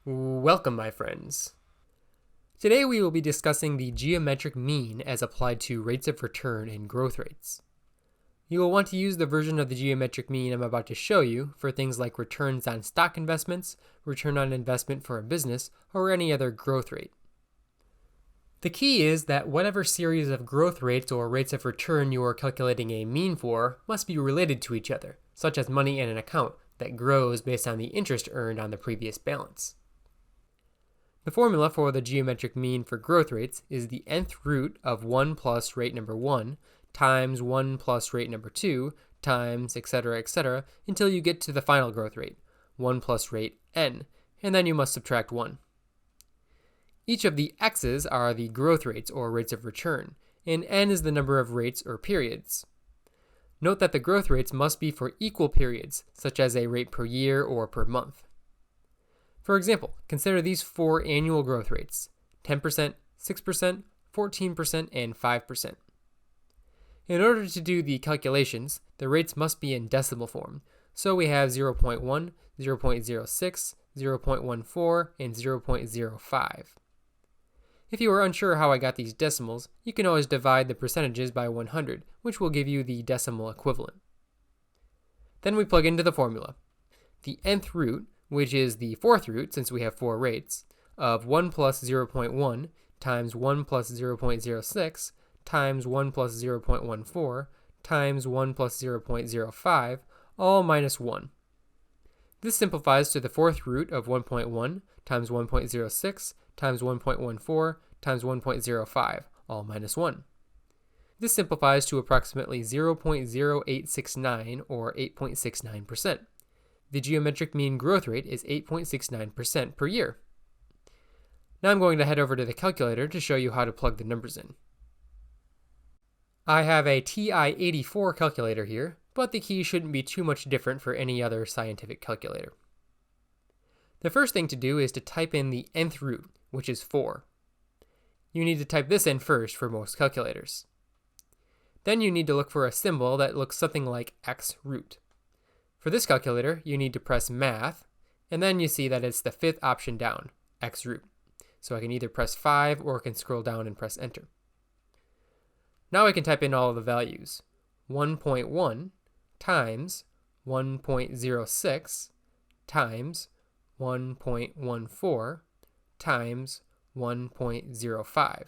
Welcome, my friends. Today we will be discussing the geometric mean as applied to rates of return and growth rates. You will want to use the version of the geometric mean I'm about to show you for things like returns on stock investments, return on investment for a business, or any other growth rate. The key is that whatever series of growth rates or rates of return you are calculating a mean for must be related to each other, such as money in an account that grows based on the interest earned on the previous balance. The formula for the geometric mean for growth rates is the nth root of 1 plus rate number 1 times 1 plus rate number 2 times etc. Until you get to the final growth rate, 1 plus rate n, and then you must subtract 1. Each of the x's are the growth rates or rates of return, and n is the number of rates or periods. Note that the growth rates must be for equal periods, such as a rate per year or per month. For example, consider these four annual growth rates: 10%, 6%, 14%, and 5%. In order to do the calculations, the rates must be in decimal form, so we have 0.1, 0.06, 0.14, and 0.05. If you are unsure how I got these decimals, you can always divide the percentages by 100, which will give you the decimal equivalent. Then we plug into the formula. The nth root, which is the fourth root since we have four rates, of 1 plus 0.1 times 1 plus 0.06 times 1 plus 0.14 times 1 plus 0.05, all minus 1. This simplifies to the fourth root of 1.1 times 1.06 times 1.14 times 1.05, all minus 1. This simplifies to approximately 0.0869 or 8.69%. The geometric mean growth rate is 8.69% per year. Now I'm going to head over to the calculator to show you how to plug the numbers in. I have a TI-84 calculator here, but the key shouldn't be too much different for any other scientific calculator. The first thing to do is to type in the nth root, which is 4. You need to type this in first for most calculators. Then you need to look for a symbol that looks something like x root. For this calculator, you need to press Math, and then you see that it's the fifth option down, x root. So I can either press 5 or I can scroll down and press Enter. Now I can type in all of the values. 1.1 times 1.06 times 1.14 times 1.05.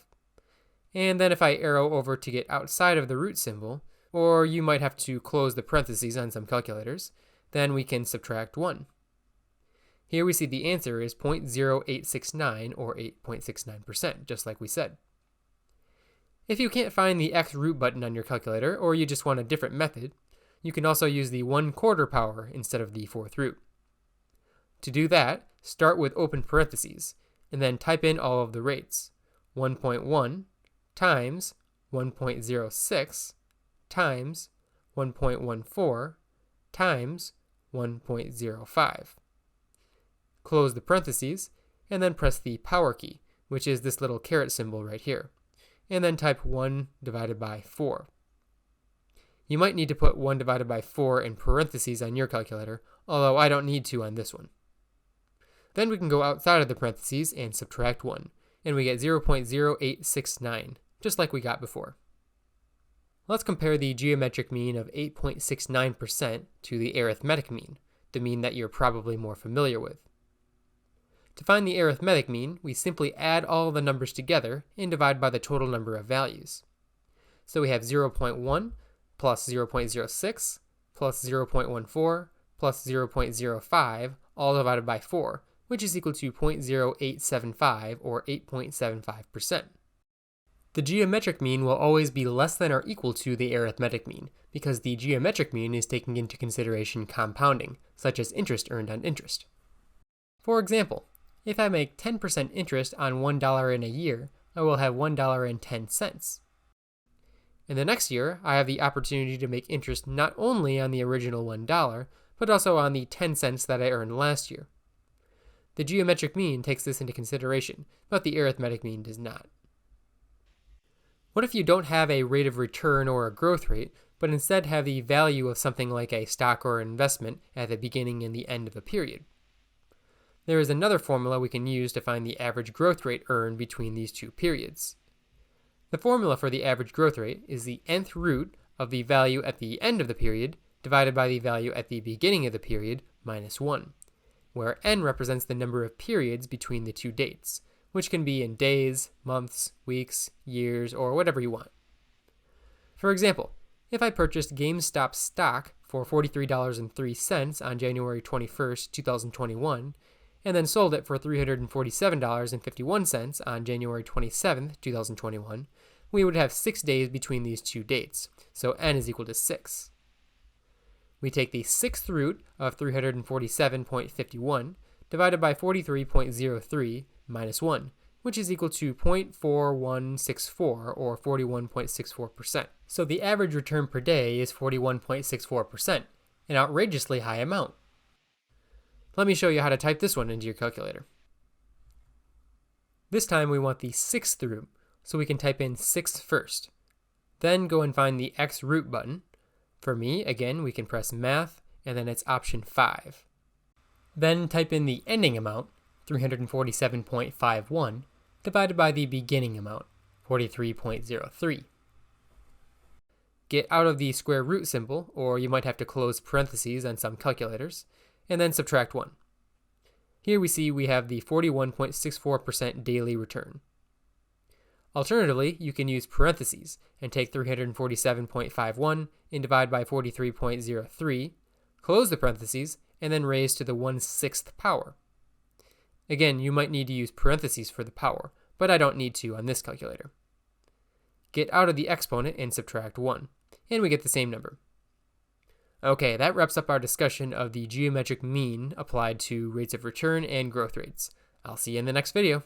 And then if I arrow over to get outside of the root symbol, or you might have to close the parentheses on some calculators, then we can subtract 1. Here we see the answer is 0.0869 or 8.69%, just like we said. If you can't find the x root button on your calculator, or you just want a different method, you can also use the 1/4 power instead of the fourth root. To do that, start with open parentheses, and then type in all of the rates. 1.1 times 1.06 times 1.14 times 1.05. Close the parentheses, and then press the power key, which is this little caret symbol right here, and then type 1 divided by 4. You might need to put 1 divided by 4 in parentheses on your calculator, although I don't need to on this one. Then we can go outside of the parentheses and subtract 1, and we get 0.0869, just like we got before. Let's compare the geometric mean of 8.69% to the arithmetic mean, the mean that you're probably more familiar with. To find the arithmetic mean, we simply add all the numbers together and divide by the total number of values. So we have 0.1 plus 0.06 plus 0.14 plus 0.05, all divided by 4, which is equal to 0.0875 or 8.75%. The geometric mean will always be less than or equal to the arithmetic mean, because the geometric mean is taking into consideration compounding, such as interest earned on interest. For example, if I make 10% interest on $1 in a year, I will have $1.10. In the next year, I have the opportunity to make interest not only on the original $1, but also on the 10 cents that I earned last year. The geometric mean takes this into consideration, but the arithmetic mean does not. What if you don't have a rate of return or a growth rate, but instead have the value of something like a stock or investment at the beginning and the end of a period? there is another formula we can use to find the average growth rate earned between these two periods. The formula for the average growth rate is the nth root of the value at the end of the period divided by the value at the beginning of the period minus 1, where n represents the number of periods between the two dates, which can be in days, months, weeks, years, or whatever you want. For example, if I purchased GameStop stock for $43.03 on January 21st, 2021, and then sold it for $347.51 on January 27th, 2021, we would have 6 days between these two dates, so n is equal to 6. We take the sixth root of 347.51 divided by 43.03 minus 1, which is equal to 0.4164 or 41.64%. So the average return per day is 41.64%, an outrageously high amount. Let me show you how to type this one into your calculator. This time we want the sixth root, so we can type in 6 first. Then go and find the X root button. For me, again, we can press Math, and then it's option 5. Then type in the ending amount, 347.51, divided by the beginning amount, 43.03. Get out of the square root symbol, or you might have to close parentheses on some calculators, and then subtract 1. Here we see we have the 41.64% daily return. Alternatively, you can use parentheses and take 347.51 and divide by 43.03, close the parentheses, and then raise to the 1/6 power. Again, you might need to use parentheses for the power, but I don't need to on this calculator. Get out of the exponent and subtract 1, and we get the same number. Okay, that wraps up our discussion of the geometric mean applied to rates of return and growth rates. I'll see you in the next video.